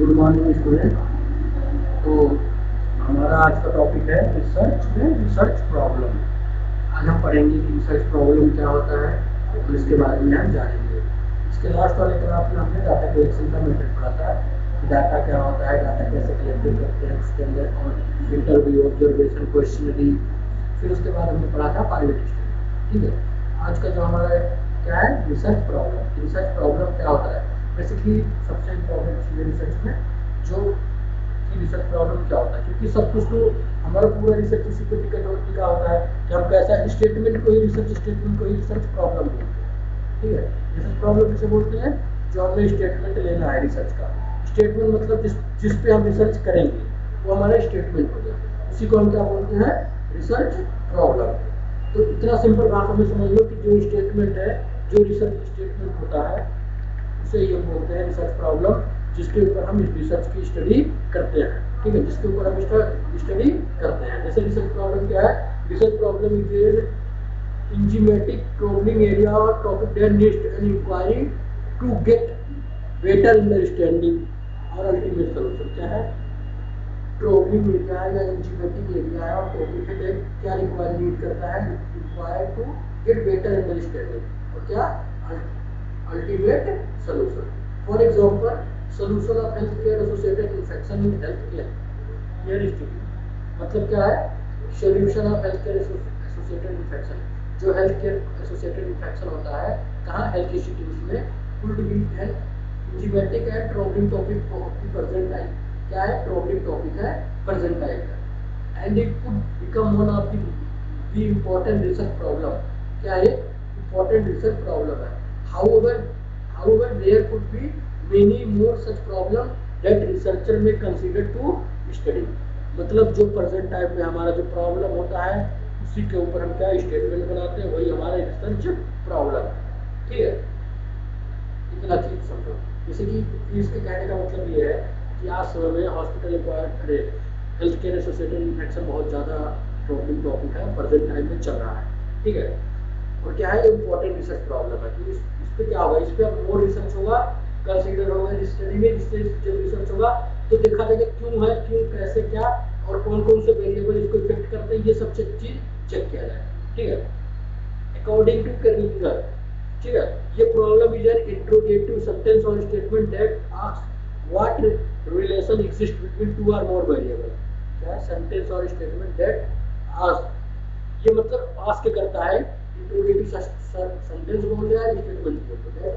Good morning student. तो हमारा आज का टॉपिक है रिसर्च में रिसर्च प्रॉब्लम। आज हम पढ़ेंगे कि रिसर्च प्रॉब्लम क्या होता है और इसके बारे में हम जानेंगे। इसके लास्ट वाले क्लास में हमने डाटा कलेक्शन का मेथड पढ़ा था कि डाटा क्या होता है, डाटा कैसे कलेक्ट करते हैं, उसके अंदर और इंटरव्यू, ऑब्जर्वेशन, क्वेश्चनरी। फिर उसके बाद हमने पढ़ा था पायलट स्टडी। ठीक है, आज का जो हमारा क्या है रिसर्च प्रॉब्लम। रिसर्च प्रॉब्लम क्या होता है? बेसिकली सबसे इम्पोर्टेंट चीज़ है रिसर्च में जो कि रिसर्च प्रॉब्लम क्या होता है, क्योंकि सब कुछ तो हमारा पूरा रिसर्च इसी पे टिका होता है कि हम कैसा स्टेटमेंट को ही रिसर्च स्टेटमेंट को ही रिसर्च प्रॉब्लम बोलते हैं। ठीक है, रिसर्च प्रॉब्लम किसे बोलते हैं? जो हमें स्टेटमेंट लेना है रिसर्च का। स्टेटमेंट मतलब जिस पे हम रिसर्च करेंगे वो हमारा स्टेटमेंट हो गया, उसी को हम क्या बोलते हैं? Research problem. तो इतना सिंपल भाषा में समझ लो कि जो स्टेटमेंट है, जो रिसर्च स्टेटमेंट होता है उसे ही हम बोलते हैं रिसर्च प्रॉब्लम, जिसके ऊपर हम रिसर्च की स्टडी करते हैं। ठीक है, जिसके ऊपर हम स्टडी करते हैं। जैसे रिसर्च प्रॉब्लम क्या है? Research problem is an enigmatic troubling area और topic that needs an inquiry to get better understanding और अल्टीमेट सॉल्यूशन। क्या है? ट्रोलिंग एरिया या इंजीमेटिक एरिया है और टॉपिक है दैट क्या रिक्वायर नीड करता है, require to get better understanding और क्या ultimate solution. For example, solution of healthcare associated infection in healthcare study। मतलब क्या है? solution of healthcare associated infection। जो healthcare associated infection होता है कहाँ? health institutes में could be an enigmatic and troubling topic of the present time। क्या है? troubling topic है present time का। and it could become one of the important research problem। क्या है? important research problem है। However, there could be many more such problem that researcher may consider to study। मतलब जो present time में हमारा जो problem होता है उसी के ऊपर हम क्या स्टेटमेंट बनाते हैं, वही हमारा रिसर्च प्रॉब्लम है। ठीक है, इतना चीज समझो। जैसे कि इसके कहने का मतलब ये है कि आज समय में हॉस्पिटल अरे हेल्थ केयर एसोसिएटेड इन्फेक्शन बहुत ज़्यादा प्रॉब्लम टॉपिक है, प्रेजेंट टाइम में चल रहा है। ठीक है, और क्या है? इम्पोर्टेंट रिसर्च प्रॉब्लम है। तो इस पे क्या होगा? इस पे अब मोर रिसर्च होगा, कंसीडर होगा इस स्टडी में। जिससे जब रिसर्च होगा तो देखा जाएगा क्यों है, क्यों, कैसे, क्या और कौन कौन से वेरिएबल इसको इफेक्ट करते हैं, ये सब चीज चेक किया जाए। ठीक है, अकॉर्डिंग टू कर्लिंगर। ठीक है, ये problem is an interrogative sentence और statement that asks what relation exist between two और मोर वेरिएबल। क्या है? सेंटेंस और स्टेटमेंट दैट आस्क। ये मतलब आस्क करता है, इंट्रोगेटिव सेंटेंस बोल रहा है, स्टेटमेंट बोल रहा है।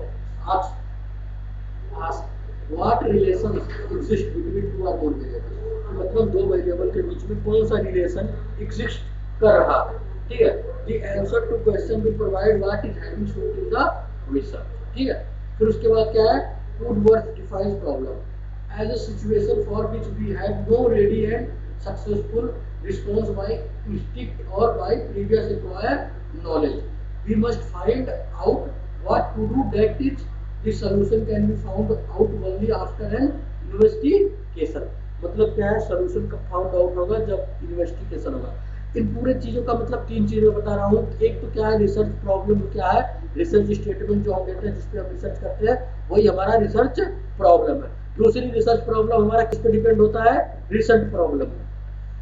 Ask what relation exist between two और मोर वेरिएबल, मतलब दो वेरिएबल के बीच में कौन सा रिलेशन एग्जिस्ट कर रहा है। ठीक है, the answer to question will provide what is having shown in the research. ठीक है, फिर उसके बाद क्या है? Woodworth defines problem as a situation for which we have no ready and successful response by instinct or by previous acquired knowledge। We must find out what to do, that is the solution can be found out only after an investigation। मतलब क्या है? solution कब found out होगा? जब investigation होगा। इन पूरे चीजों का मतलब तीन चीजें बता रहा हूँ। एक तो क्या है रिसर्च प्रॉब्लम, क्या है रिसर्च स्टेटमेंट जो हम देते हैं जिसपे हम रिसर्च करते हैं वही हमारा रिसर्च प्रॉब्लम है। दूसरी रिसर्च प्रॉब्लम हमारा किस पे डिपेंड होता है? रिसर्च प्रॉब्लम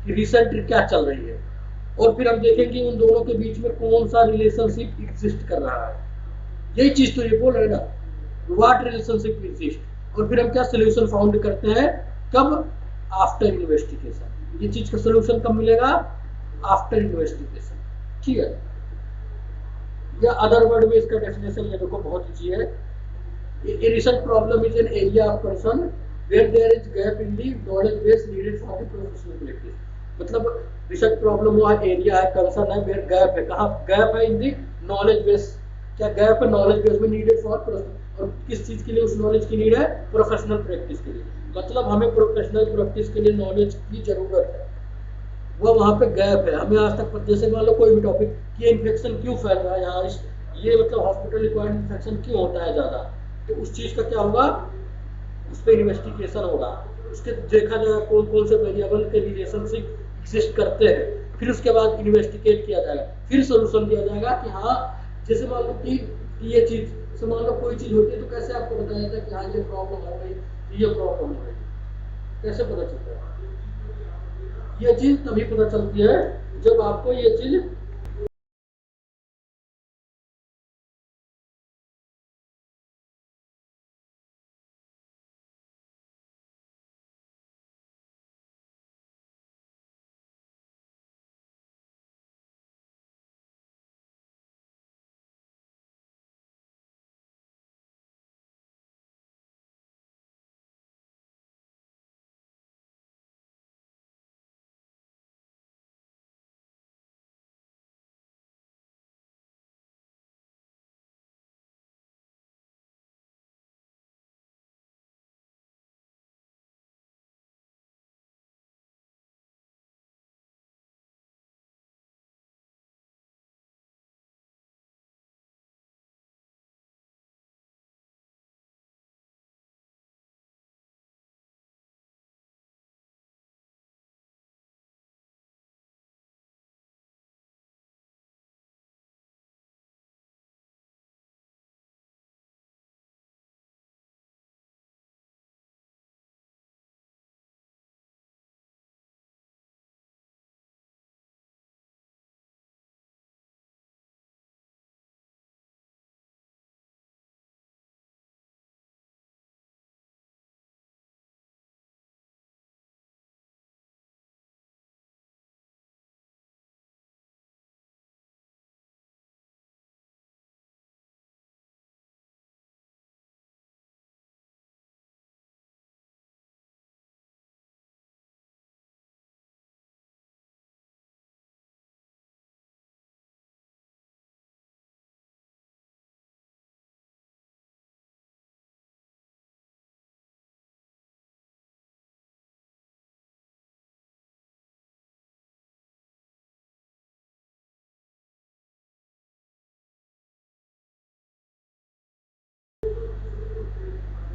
कि रिसर्च क्या चल रही है, और फिर हम देखेंगे उन दोनों के बीच में कौन सा रिलेशनशिप एग्जिस्ट कर रहा है। यही चीज तो ये बोल रहे ना, व्हाट रिलेशनशिप एग्जिस्ट। और फिर हम क्या सोल्यूशन फाउंड करते हैं? कब? After investigation. ये चीज का सोल्यूशन कब मिलेगा? After investigation. ठीक है, या अदर वर्ड में इसका डेफिनेशन ये देखो बहुत ईजी है। A research problem is an area of concern where there is gap in the knowledge base needed for the professional practice। मतलब रिसर्च प्रॉब्लम वो एरिया है, कंसर्न है, वेयर गैप है। कहाँ गैप है? इन दी नॉलेज बेस। क्या gap है? Knowledge base में नीडेड फॉर, और किस चीज के लिए उस नॉलेज की नीड है? प्रोफेशनल प्रैक्टिस के लिए। मतलब हमें प्रोफेशनल प्रैक्टिस के लिए नॉलेज की जरूरत है, वो वहाँ पे गैप है। हमें आज तक जैसे मान लो कोई भी टॉपिक कि इन्फेक्शन क्यों फैल रहा है यहाँ, ये मतलब हॉस्पिटल रिक्वायर्ड इन्फेक्शन क्यों होता है ज़्यादा, तो उस चीज़ का क्या होगा? उस पर इन्वेस्टिगेशन होगा, उसके देखा जाएगा कौन कौन से वेरिएबल के रिलेशनशिप एग्जिस्ट करते हैं। फिर उसके बाद इन्वेस्टिगेट किया जाएगा, फिर सोल्यूशन दिया जाएगा कि हाँ, जैसे मान लो कि ये चीज़ से मान लो कोई चीज़ होती है तो कैसे आपको बताया जाता है कि हाँ ये प्रॉब्लम हो गई, ये प्रॉब्लम हो गई। कैसे पता चलता है? ये चीज तभी पता चलती है जब आपको ये चीज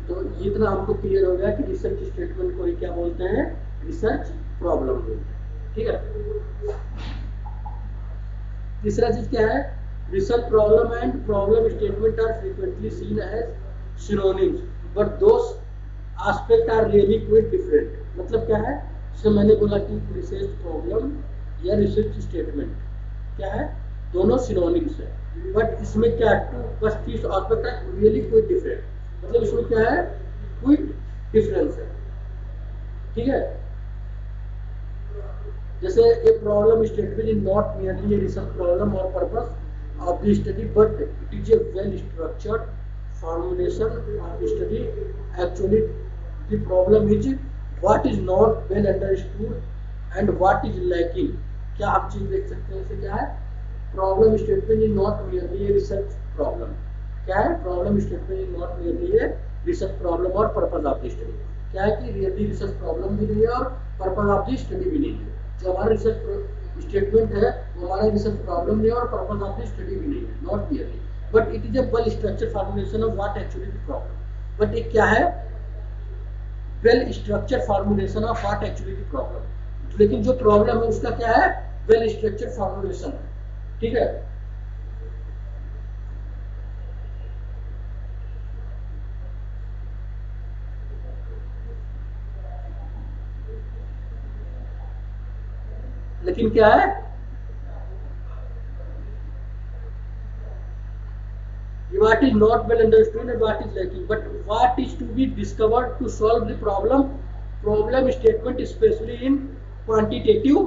तो इतना हमको क्लियर हो गया कि रिसर्च स्टेटमेंट को ही क्या बोलते हैं, रिसर्च प्रॉब्लम बोलते हैं। ठीक है। तीसरा चीज क्या है, research problem and problem statement are frequently seen as synonyms but those aspect are really quite different. मतलब क्या है, जैसे मैंने बोला कि रिसर्च प्रॉब्लम या रिसर्च स्टेटमेंट क्या है, दोनों सिनोनिम्स है, बट इसमें क्या है, बस these aspect are really quite different. मतलब इसमें क्या है, क्विट डिफरेंस है। ठीक है। जैसे a problem statement is not merely a research problem or purpose of the study but it is a well structured formulation of the study. Actually the problem is what is not well understood and what is lacking. क्या आप चीज देख सकते हैं, इसे क्या है, problem statement is not merely a research problem। क्या है, problem statement is not merely a research problem और पर्पस ऑफ द स्टडी। क्या है कि रियली रिसर्च प्रॉब्लम भी नहीं है और पर्पस ऑफ द स्टडी भी नहीं है। जो हमारा रिसर्च स्टेटमेंट है वो हमारा रिसर्च प्रॉब्लम नहीं है और पर्पस ऑफ द स्टडी भी नहीं है, not clearly, but it is a well structured formulation of what actually the problem. But ये क्या है, well structured formulation of what actually the problem. लेकिन जो प्रॉब्लम है उसका क्या है, वेल स्ट्रक्चर्ड फॉर्मुलेशन है। ठीक है। लेकिन क्या है, what is not well understood and what is lacking, but what is to be discovered to solve the problem statement especially in quantitative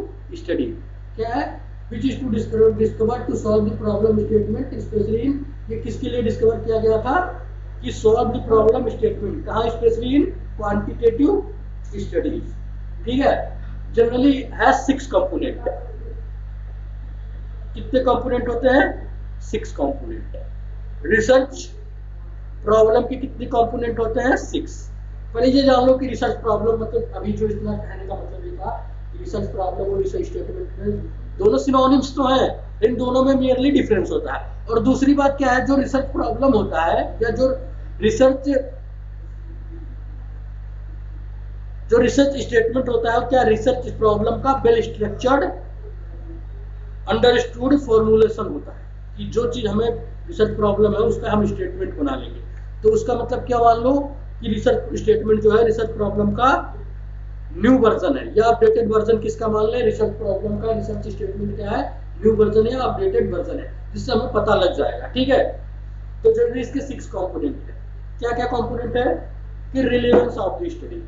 study। क्या है, which is to discover to solve the problem statement especially in, ये किसके लिए discover किया गया था कि solve the problem statement कहाँ, especially in quantitative studies। ठीक है। Generally has 6 component. कितने कंपोनेंट होते हैं, 6 कंपोनेंट। रिसर्च प्रॉब्लम के कितने कंपोनेंट होते हैं, 6। पहले ये जान लो कि रिसर्च प्रॉब्लम मतलब अभी जो इतना कहने का मतलब ये था कि रिसर्च प्रॉब्लम और रिसर्च स्टेटमेंट में दोनों सिनोनिम्स तो हैं, इन दोनों में मेयरली डिफरेंस होता है। और दूसरी बात क्या है, जो रिसर्च प्रॉब्लम होता है या जो रिसर्च स्टेटमेंट होता है, क्या रिसर्च प्रॉब्लम का वेल स्ट्रक्चर्ड अंडरस्टूड फॉर्मुलेशन होता है कि जो चीज हमें रिसर्च प्रॉब्लम है उसका हम स्टेटमेंट बना लेंगे। तो उसका मतलब क्या मान लो कि रिसर्च स्टेटमेंट जो है रिसर्च प्रॉब्लम का न्यू वर्जन है या अपडेटेड वर्जन किसका मान लें, रिसर्च प्रॉब्लम का रिसर्च स्टेटमेंट क्या है, न्यू वर्जन है या अपडेटेड वर्जन है, जिससे हमें पता लग जाएगा। ठीक है, तो जनरली इसके 6 कंपोनेंट है। क्या क्या कंपोनेंट है कि रिलेवेंस ऑफ द स्टडी,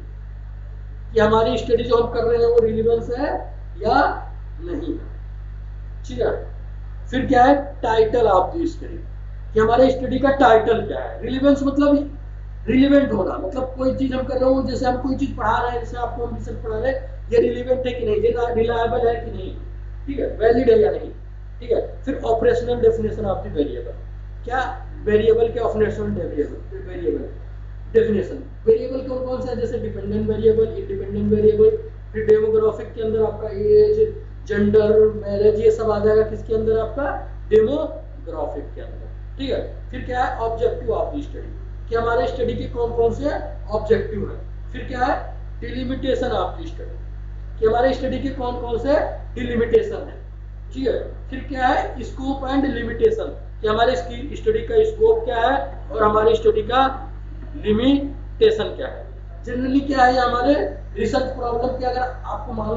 कि हमारी स्टडी जो हम कर रहे हैं वो रिलेवेंस है या नहीं है। ठीक है, फिर क्या है टाइटल ऑफ द स्टडी, कि हमारे स्टडी का टाइटल क्या है। रिलेवेंस मतलब रिलेवेंट होना, मतलब कोई चीज हम कर रहे हो, जैसे हम कोई चीज पढ़ा रहे हैं, जैसे आपको हम रिसर्च पढ़ा रहे हैं, ये रिलेवेंट है कि नहीं, ये रिलायबल है कि नहीं, ठीक है, वैलिड है या नहीं। ठीक है, फिर operational definition of the variable, क्या वेरिएबल के ऑपरेशनल वेरिएबल डेफिनेशन, वेरिएबल कौन कौन सा है, जैसे डिपेंडेंट वेरिएबल, इंडिपेंडेंट वेरिएबल, फिर डेमोग्राफिक के अंदर आपका एज, जेंडर, मैरिज, ये सब आ जाएगा किसके अंदर, आपका डेमोग्राफिक के अंदर। ठीक है, फिर क्या है ऑब्जेक्टिव ऑफ द स्टडी, कि हमारे स्टडी के कौन कौन से ऑब्जेक्टिव है। फिर क्या है डिलिमिटेशन ऑफ द स्टडी, कि हमारे स्टडी के कौन कौन से डिलिमिटेशन है। ठीक है, फिर क्या है स्कोप एंड लिमिटेशन, कि हमारे स्टडी का स्कोप क्या है और हमारी स्टडी का लिमिटेशन क्या है। जनरली क्या है हमारे रिसर्च प्रॉब्लम के, अगर आपको मान लो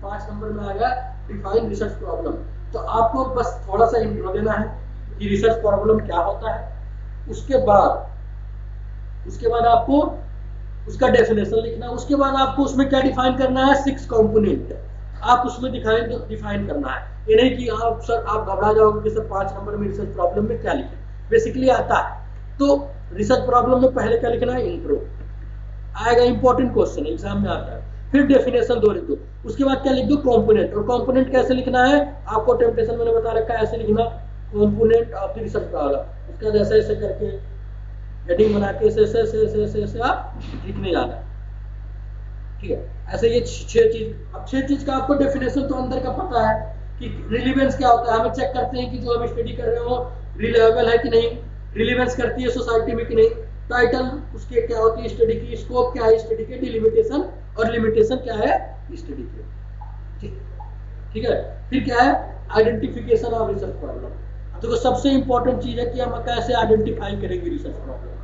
5 नंबर में आ गया डिफाइन रिसर्च प्रॉब्लम, तो आपको बस थोड़ा सा इंट्रो देना है कि रिसर्च प्रॉब्लम क्या होता है। उसके बाद आपको उसका डेफिनेशन लिखना है। उसके बाद आपको उसमें क्या डिफाइन करना है, 6 कंपोनेंट आप उसमें डिफाइन करना है। ये नहीं कि आप सर आप घबरा जाओगे कि सर 5 नंबर में रिसर्च प्रॉब्लम में क्या लिखें, बेसिकली आता है। तो रिसर्च प्रॉब्लम में पहले क्या लिखना है, इंट्रो आएगा, इंपॉर्टेंट क्वेश्चन है, एग्जाम में आता है। फिर डेफिनेशन 2 लिख दो, उसके बाद क्या लिख दो कंपोनेंट। और कंपोनेंट कैसे लिखना है, आपको टेम्पटेशन मैंने बता रखा है, ऐसे लिखना component of the research problem. उसके बाद ऐसे ऐसे करके हेडिंग बना के ऐसे आप लिखने जाना। ठीक है, ऐसे ये 6 चीज। अब 6 चीज का आपको डेफिनेशन तो अंदर का पता है कि रिलेवेंस क्या होता है। हमें चेक करते हैं कि जो हम स्टडी कर रहे हो रिलेवेबल है कि नहीं, रिलेवेंस करती है सोसाइटी में कि नहीं। टाइटल उसके क्या होती है स्टडी की, स्कोप क्या है स्टडी के, डिलिमिटेशन और लिमिटेशन क्या है स्टडी के। ठीक है, फिर क्या है आइडेंटिफिकेशन ऑफ रिसर्च प्रॉब्लम। तो सबसे इंपॉर्टेंट चीज है कि हम कैसे आइडेंटिफाई करेंगे रिसर्च प्रॉब्लम।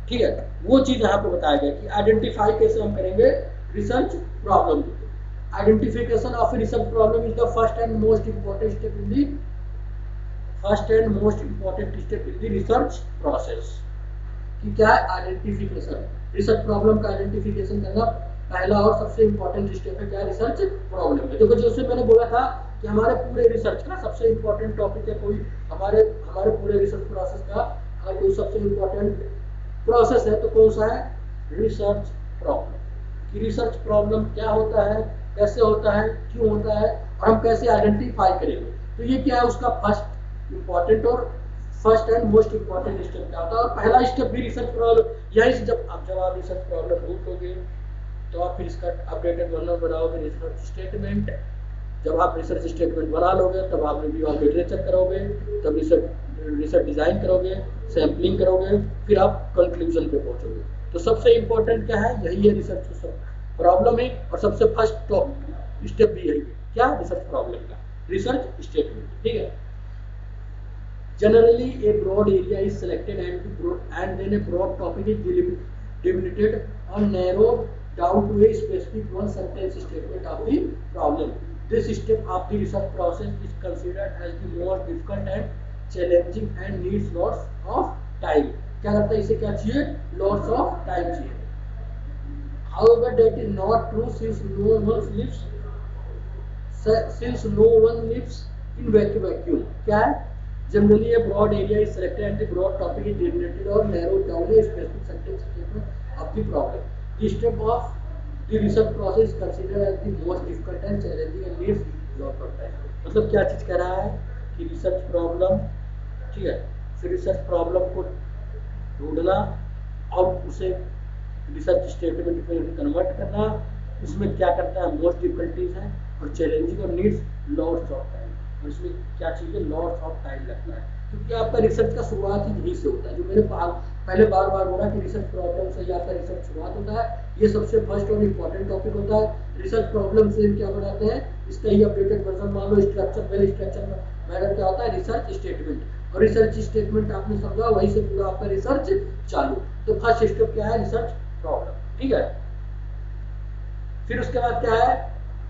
ठीक है, वो चीज यहाँ पे बताया गया कि आइडेंटिफाई कैसे हम करेंगे रिसर्च प्रॉब्लम को। Identification of research problem is the first and most important step in the research process. कि क्या है आइडेंटिफिकेशन, रिसर्च प्रॉब्लम का आइडेंटिफिकेशन करना पहला और सबसे इंपॉर्टेंट स्टेप है। क्या रिसर्च प्रॉब्लम है। देखो जैसे मैंने बोला था कि हमारे पूरे रिसर्च का सबसे इंपॉर्टेंट टॉपिक है, कोई हमारे पूरे रिसर्च प्रोसेस का अगर कोई सबसे इंपॉर्टेंट प्रोसेस है तो कौन सा है, रिसर्च प्रॉब्लम। कि रिसर्च प्रॉब्लम क्या होता है, कैसे होता है, क्यों होता है और हम कैसे आइडेंटिफाई करेंगे। तो ये क्या है उसका फर्स्ट इंपॉर्टेंट और first and most important step क्या होता है। और पहला स्टेप भी रिसर्च प्रॉब्लम यही से जब आप रिसर्च प्रॉब्लम ढूंढोगे तो आप फिर इसका अपडेटेड वर्जन बनाओगे रिसर्च स्टेटमेंट। जब आप रिसर्च स्टेटमेंट बना लोगे तब आप रिव्यू ऑफ लिटरेचर करोगे, तब रिसर्च डिजाइन करोगे, सैम्पलिंग करोगे, फिर आप कंक्लूजन पे पहुंचोगे। तो सबसे इंपॉर्टेंट क्या है, यही है रिसर्च प्रॉब्लम है और सबसे फर्स्ट स्टेप भी यही है, क्या रिसर्च प्रॉब्लम का रिसर्च स्टेटमेंट। ठीक है, generally a broad area is selected and then a broad topic is delimited or narrowed down to a specific one sentence statement of the problem. This step of the research process is considered as the most difficult and challenging and needs lots of time. क्या करता है, इसे क्या चाहिए, lots of time चाहिए। However that is not true since no one lives in vacuum. क्या है, generally a broad area is selected and the broad topic is delimited or narrowed down a specific sentence statement of the problem. The step of the research process is considered as the most difficult and challenging and needs lot of time. मतलब क्या चीज कह रहा है कि research problem, ठीक है, फिर रिसर्च प्रॉब्लम को ढूंढना और उसे रिसर्च स्टेटमेंट में कन्वर्ट करना, उसमें क्या करता है मोस्ट डिफिकल्टीज है और चैलेंजिंग और नीड्स लॉट्स ऑफ टाइम। और इसमें क्या चीज़ है, लॉट्स ऑफ टाइम लगता है क्योंकि आपका रिसर्च का शुरुआत ही यहीं से होता है। जो मैंने पहले बार बार बोला कि रिसर्च प्रॉब्लम से आपका रिसर्च शुरुआत होता है, ये सबसे फर्स्ट और इम्पॉर्टेंट टॉपिक होता है। रिसर्च प्रॉब्लम से क्या बनाते हैं, इसका ही अपडेटेड वर्जन मान लो स्ट्रक्चर, पहले स्ट्रक्चर मैडम क्या होता है रिसर्च स्टेटमेंट, और रिसर्च स्टेटमेंट आपने समझा वहीं से पूरा आपका रिसर्च चालू। तो फर्स्ट स्टेप क्या है, रिसर्च प्रॉब्लम। ठीक है, फिर उसके बाद क्या है,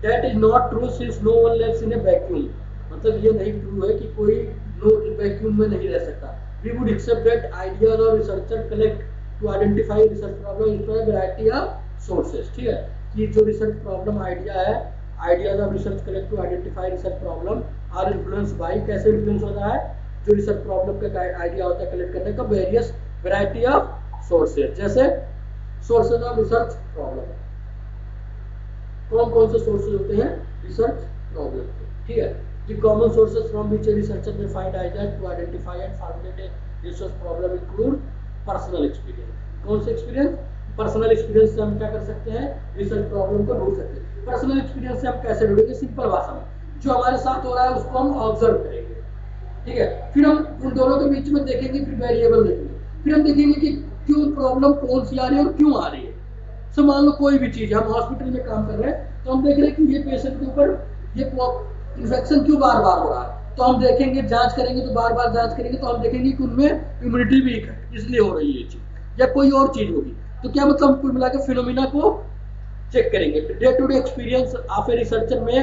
that is not true since no one lives in a vacuum, मतलब ये नहीं ट्रू है कि कोई नो वैक्यूम में नहीं रह सकता। We would accept that ideas और researcher collect to identify research problem inspire variety of sources, ठीक है, कि जो रिसर्च प्रॉब्लम आइडिया है, ideas of research collect to identify research problem are influence by, कैसे इन्फ्लुएंस होता है, जो रिसर्च प्रॉब्लम का आइडिया होता है कलेक्ट करने का, वेरियस वैरायटी ऑफ सोर्सेज, जैसे सोर्सेज ऑफ रिसर्च प्रॉब्लम, कौन कौन से सोर्सेज होते हैं रिसर्च प्रॉब्लम के, ठीक है। The common sources from which a researcher may find ideas to identify and formulate a research problem include personal experience। कौन से एक्सपीरियंस, पर्सनल एक्सपीरियंस से हम क्या कर सकते हैं, रिसर्च प्रॉब्लम को ढूंढ सकते हैं। पर्सनल एक्सपीरियंस से हम कैसे ढूंढेंगे, सिंपल भाषा में, जो हमारे साथ हो रहा है उसको हम ऑब्जर्व करेंगे, ठीक है, फिर हम उन दोनों के बीच में देखेंगे, फिर वेरिएबल देखेंगे, फिर हम देखेंगे कि क्यों प्रॉब्लम कौन सी आ रही है और क्यों आ रही है। सो मान लो कोई भी चीज, हम हॉस्पिटल में काम कर रहे हैं तो हम देख रहे हैं कि ये पेशेंट के ऊपर ये इन्फेक्शन क्यों बार बार हो रहा है, तो हम देखेंगे, जांच करेंगे, तो बार बार जांच करेंगे तो हम देखेंगे कि उनमें इम्यूनिटी वीक है इसलिए हो रही है ये चीज, या कोई और चीज होगी। तो क्या मतलब, कुल मिलाकर फिनोमिना को चेक करेंगे। Day to day experience of a researcher में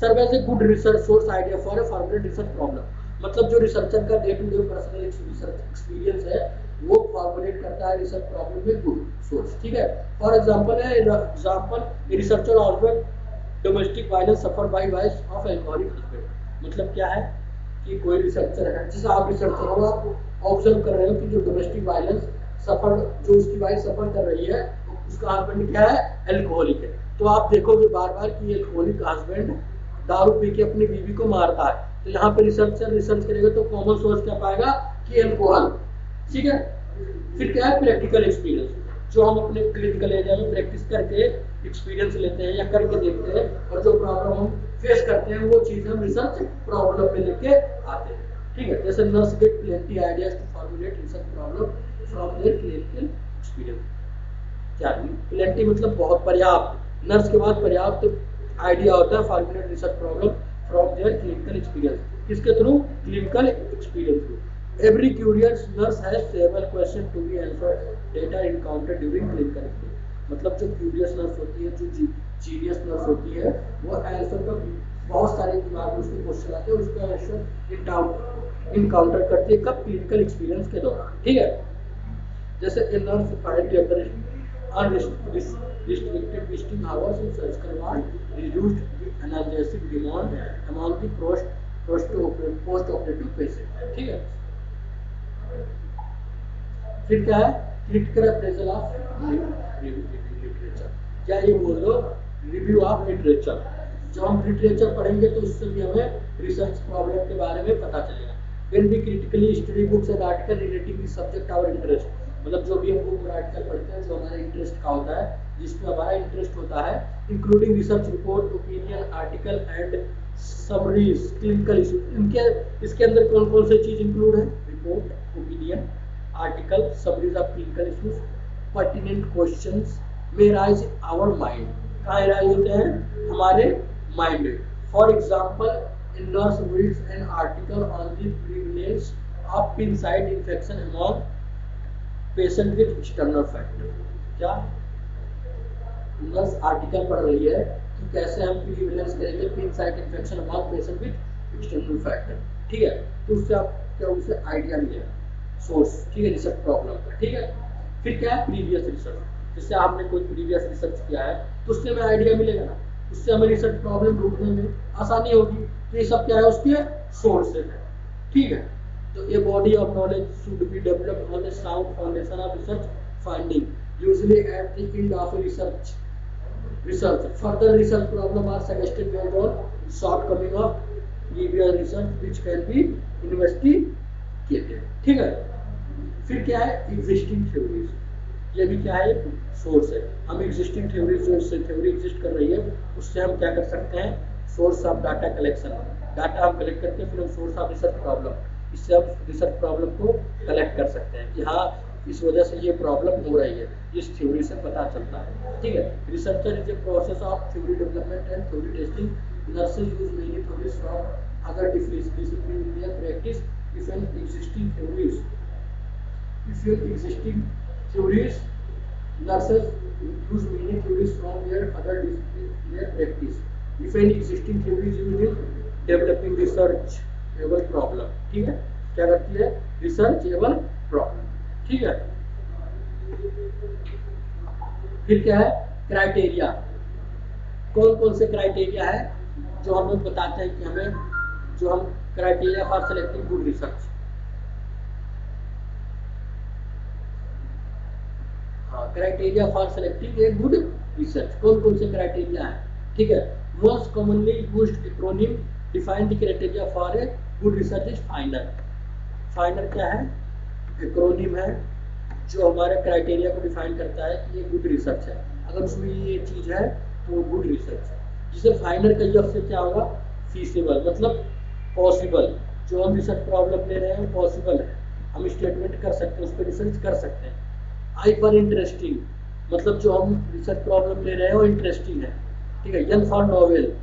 serve as a good research source idea for a formulate research problem, मतलब जो रिसर्चर का day to day personal research experience है वो फॉर्मुलेट करता है रिसर्च प्रॉब्लम में गुड सोर्स, ठीक है। फॉर एग्जांपल है, example researcher husband domestic violence suffer by wife of alcoholic husband, मतलब क्या है कि कोई रिसर्चर है, जैसे आप रिसर्चर हो, आप ऑब्जर्व कर रहे हो कि जो डोमेस्टिक वायलेंस सफर, जो उसकी वाइफ सफर कर रही है, उसका हस्बैंड क्या है, एल्कोहलिक है, तो आप देखोगे बार बार कि एल्कोहलिक हस्बैंड दारू पी के अपनी बीवी को मारता है, तो यहाँ पे रिसर्चर रिसर्च करेगा तो कॉमन सोर्स क्या पाएगा कि एल्कोहल, ठीक है। फिर क्या है, प्रैक्टिकल एक्सपीरियंस, जो हम अपने क्लिनिकल एरिया में प्रैक्टिस करके एक्सपीरियंस लेते हैं या करके देखते हैं, और जो प्रॉब्लम हम फेस करते हैं वो चीज हम रिसर्च प्रॉब्लम में लेके आते हैं, ठीक है। जैसे nurse get plenty ideas to formulate research problem from their clinical experience, क्या प्लेंटी मतलब बहुत, पर्याप्त, नर्स के बाद पर्याप्त आइडिया होता है formulate research problem from their clinical experience, किसके through, clinical experience through. Every curious nurse has several questions to be answered data encountered during clinical experience, मतलब जो क्यूरियस नर्स होती है, जो जीनियस नर्स होती है, वो आंसर का बहुत सारे दिमाग में उसके क्वेश्चन आते हैं, उसका आंसर इनकाउंटर करती है कब, क्लिनिकल एक्सपीरियंस के दौरान, ठीक है। जैसे a nurse find unrestricted visiting hours in surgical ward, reduced analgesic demand among the post-operative patient, ठीक है। फिर क्या है, क्रिटिकल अप्रेजल ऑफ लिटरेचर, क्या ये बोल दो रिव्यू ऑफ लिटरेचर, जब हम लिटरेचर पढ़ेंगे तो उससे भी हमें रिसर्च प्रॉब्लम के बारे में पता चलेगा। When we critically study books and article relating the subject our interest, मतलब जो भी हम बुक और आर्टिकल पढ़ते हैं जो हमारे इंटरेस्ट का होता है, जिसमें हमारा इंटरेस्ट होता है, including research report, opinion, article and summaries, clinical issue, इनके इसके अंदर कौन कौन से चीज इंक्लूड है, report, opinion, article, summaries of clinical issues, pertinent questions may arise our mind, कहाँ arise होते हैं, हमारे mind में। For example, a nurse reads an article on the prevalence of pin site infection among patient with external factor, क्या nurse article पढ़ रही है कि कैसे हम प्रिवेलेंस करेंगे pin site infection among patient with external factor, ठीक है, तो उससे आप क्या, उसे आइडिया मिलेगा सोर्स, ठीक है, रिसर्च प्रॉब्लम का, ठीक है। फिर क्या है, प्रीवियस रिसर्च, जैसे आपने कोई प्रीवियस रिसर्च किया है तो उससे हमें आइडिया मिलेगा ना, उससे हमें रिसर्च प्रॉब्लम ढूंढने में आसानी होगी, तो ये सब क्या है, उसके सोर्सेज है, ठीक है। तो ये body of knowledge should be developed on the sound foundation of research finding usually at the end of A research. Further research problem are suggested based on shortcoming of previous research which can be investigated, ठीक है। फिर क्या है, existing theories, ये भी क्या है, source है। हम एग्जिस्टिंग थ्योरीज, जो थ्योरी एग्जिस्ट कर रही है उससे हम क्या कर सकते हैं, source of data collection, data हम कलेक्ट करके फिर हम सोर्स ऑफ रिसर्च प्रॉब्लम, इससे हम रिसर्च प्रॉब्लम को कलेक्ट कर सकते हैं कि हाँ इस वजह से ये प्रॉब्लम हो रही है, इस थ्योरी से पता चलता है, ठीक है। Researcher is a process of theory development and theory testing, nurses use many theories from other discipline in their practice, if an existing theories, nurses use many theories from their other discipline their practice. If any existing theory is used in developing researchable problem. ठीक है, क्या करती है? Researchable problem. ठीक है, फिर क्या है? क्राइटेरिया। कौन कौन से क्राइटेरिया है जो हमें बताते हैं कि हमें, जो हम criteria for selecting good research. हाँ, criteria for selecting a good research, कौन कौन से क्राइटेरिया है? ठीक है, most commonly used acronym define the criteria for a good research is FINER. FINER क्या है? एक्रोनिम है जो हमारे क्राइटेरिया को डिफाइन करता है कि ये गुड रिसर्च है। अगर उसमें ये चीज है तो वो गुड रिसर्च है। जिसे फाइनर का यूज से क्या होगा? फीसिबल, मतलब पॉसिबल। जो हम रिसर्च प्रॉब्लम ले रहे हैं पॉसिबल है, हम स्टेटमेंट कर सकते हैं, उस पर रिसर्च कर सकते हैं। आई फॉर इंटरेस्टिंग, मतलब जो हम रिसर्च प्रॉब्लम ले रहे हैं वो इंटरेस्टिंग है। ठीक है, एन फॉर नॉवेल,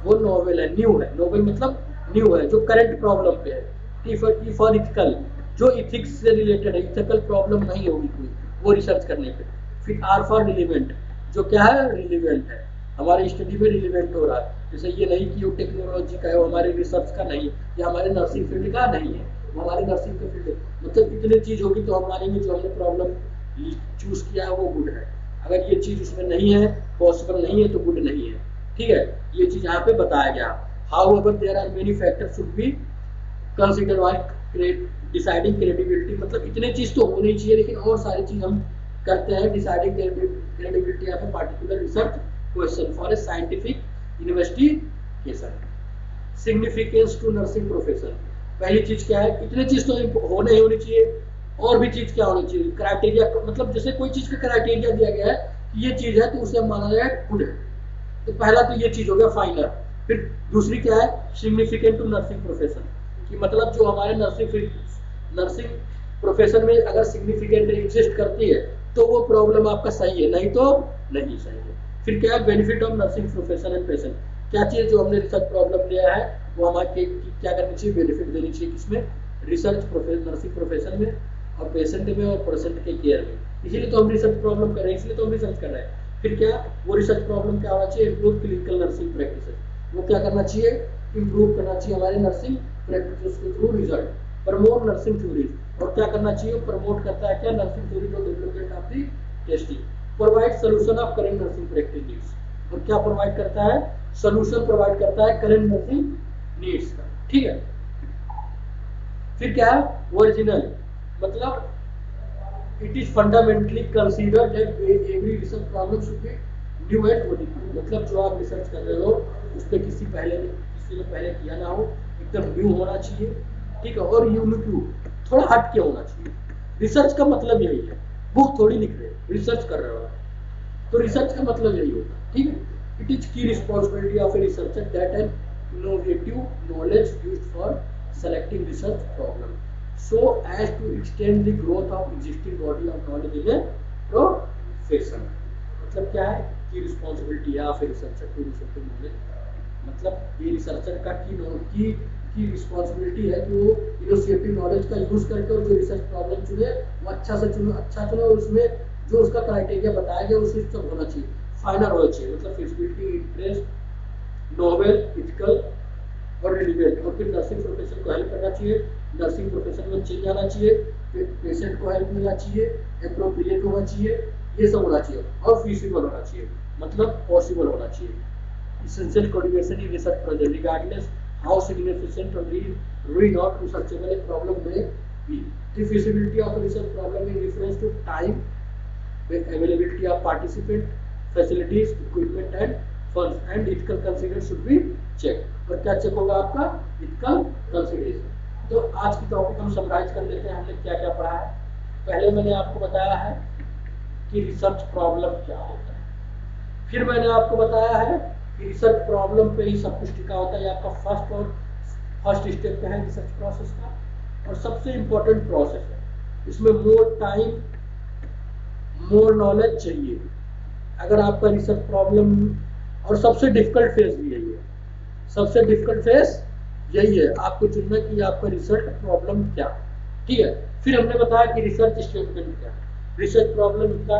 वो नॉवेल है, न्यू है। नॉवेल मतलब न्यू है, जो करंट प्रॉब्लम पे है। टी फॉर इथिकल, जो इथिक्स से रिलेटेड है, इथिकल प्रॉब्लम नहीं होगी कोई वो रिसर्च करने पे। फिर आर फॉर रिलीवेंट, जो क्या है? रिलीवेंट है, हमारी स्टडी में रिलीवेंट हो रहा है। जैसे ये नहीं कि वो टेक्नोलॉजी का है, वो हमारे रिसर्च का नहीं, या हमारे नर्सिंग फील्ड का नहीं है, वो हमारे नर्सिंग का फील्ड है। मतलब इतनी चीज होगी तो हम मानेंगे जो हमने प्रॉब्लम चूज किया है वो गुड है। अगर ये चीज उसमें नहीं है, पॉसिबल नहीं है, तो गुड नहीं है। ठीक है, ये चीज यहाँ पे बताया गया। However there are many factors should be consider while deciding credibility, मतलब इतने चीज तो होनी चाहिए, लेकिन और सारी चीज हम करते हैं deciding credibility of a particular research question for a scientific investigation. Significance to nursing profession, पहली चीज क्या है? इतने चीज तो होने ही होनी चाहिए, और भी चीज क्या होनी चाहिए? क्राइटेरिया, मतलब जैसे कोई चीज का क्राइटेरिया दिया गया है कि ये चीज है तो उसे माना जाए गुड है, तो पहला तो ये चीज हो गया फाइनल। फिर दूसरी क्या है? सिग्निफिकेंट टू नर्सिंग प्रोफेशन, कि मतलब जो हमारे नर्सिंग प्रोफेशन में अगर सिग्निफिकेंट एग्जिस्ट करती है तो वो प्रॉब्लम आपका सही है, नहीं तो नहीं सही है। फिर क्या है? Benefit of nursing profession and patient, क्या चीज जो हमने रिसर्च प्रॉब्लम लिया है वो हमारे क्या करनी चाहिए? बेनिफिट देनी चाहिए, किसमें? रिसर्च नर्सिंग प्रोफेशन में, और पेशेंट में, और पेशेंट के केयर में। इसीलिए तो हम रिसर्च प्रॉब्लम कर रहे हैं, इसलिए तो हम रिसर्च कर रहे हैं। फिर क्या? वो रिसर्च प्रॉब्लम क्या होना चाहिए? इम्प्रूव क्लिनिकल नर्सिंग प्रैक्टिसेस, वो क्या करना चाहिए? इम्प्रूव करना चाहिए हमारे नर्सिंग प्रैक्टिसेस के through result. Promote nursing theories, और क्या करना चाहिए? प्रमोट करता है क्या? Nursing theory for development of the testing. Provide solution of current nursing practice needs, और क्या प्रोवाइड करता है? सोल्यूशन प्रोवाइड करता है करेंट नर्सिंग नीड्स का। ठीक है, फिर क्या है? ओरिजिनल, मतलब it is fundamentally considered that every research problem should be new and unique, मतलब जो आप रिसर्च कर रहे हो उस पर किसी ने पहले किया ना हो, एकदम न्यू होना चाहिए। ठीक है, और यूनिक, थोड़ा हट के होना चाहिए। रिसर्च का मतलब यही है, बुक थोड़ी लिख रहे हो, रिसर्च कर रहे हो, तो रिसर्च का मतलब यही होता है। ठीक है, इट इज की responsibility of a researcher that an innovative knowledge used for selecting research problem so as to extend the growth of existing body of knowledge in a profession। मतलब क्या है? की रिस्पॉन्सिबिलिटी है of a researcher to research knowledge, मतलब ये researcher का की responsibility है कि वो इनोवेटिव नॉलेज का यूज करके और जो रिसर्च प्रॉब्लम चुने वो अच्छा चुने, और उसमें जो उसका क्राइटेरिया बताया गया उसी सब होना चाहिए, फाइनल होना चाहिए, मतलब फिजिबिलिटी, इंटरेस्ट, नॉवेल, इथिकल और रिलीवेंट। और फिर नर्सिंग प्रोफेशन को हेल्प करना चाहिए, नर्सिंग प्रोफेशन में चेंज आना चाहिए, पेशेंट को हेल्प मिलना चाहिए, एप्रोप्रिएट होना चाहिए, ये सब होना चाहिए, और फीसिबल होना चाहिए, मतलब पॉसिबल होना चाहिए। essential coordination in research project regardless how significant or not researchable a problem may be. The feasibility of a research problem in reference to time, availability of participant, facilities, equipment and funds, and ethical consideration should be checked। और क्या check होगा आपका? ethical consideration। तो आज की topic हम summarise कर लेते हैं, हमने क्या क्या पढ़ा है। पहले मैंने आपको बताया है कि रिसर्च प्रॉब्लम क्या होता है, फिर मैंने आपको बताया है कि रिसर्च प्रॉब्लम पे ही सब कुछ टिका होता है। आपका फर्स्ट स्टेप क्या है रिसर्च प्रोसेस का, और सबसे इंपॉर्टेंट प्रोसेस है, इसमें मोर टाइम, मोर नॉलेज चाहिए अगर आपका रिसर्च प्रॉब्लम, और सबसे डिफिकल्ट फेज भी यही है, सबसे डिफिकल्ट फेज यही है, आपको चुनना कि आपका रिसर्च प्रॉब्लम क्या। ठीक है, फिर हमने बताया कि रिसर्च स्टेटमेंट क्या है, रिसर्च प्रॉब्लम का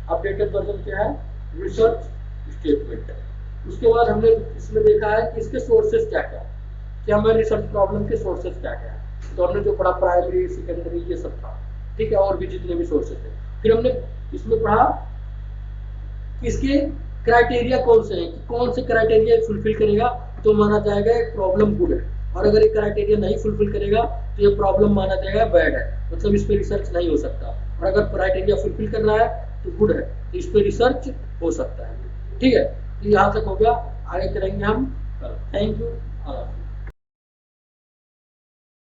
अपडेटेड वर्जन क्या है? रिसर्च स्टेटमेंट है। उसके बाद हमने इसमें देखा है कि इसके सोर्सेज क्या क्या है, कि हमें रिसर्च प्रॉब्लम के सोर्सेज क्या क्या है। तो हमने जो पढ़ा प्राइमरी सेकेंडरी ये सब था, ठीक है, और भी जितने भी सोर्सेज थे। फिर हमने इसमें पढ़ा कि इसके क्राइटेरिया कौन से हैं, कि कौन से क्राइटेरिया फुलफिल करेगा तो माना जाएगा एक प्रॉब्लम गुड है, और अगर ये क्राइटेरिया नहीं फुलफिल करेगा तो ये प्रॉब्लम माना जाएगा बैड है, मतलब इस पर रिसर्च नहीं हो सकता। और अगर क्राइटेरिया फुलफिल कर रहा है तो गुड है, तो इस पर रिसर्च हो सकता है। ठीक है, तो यहाँ तक हो गया, आगे करेंगे हम कल। Thank you.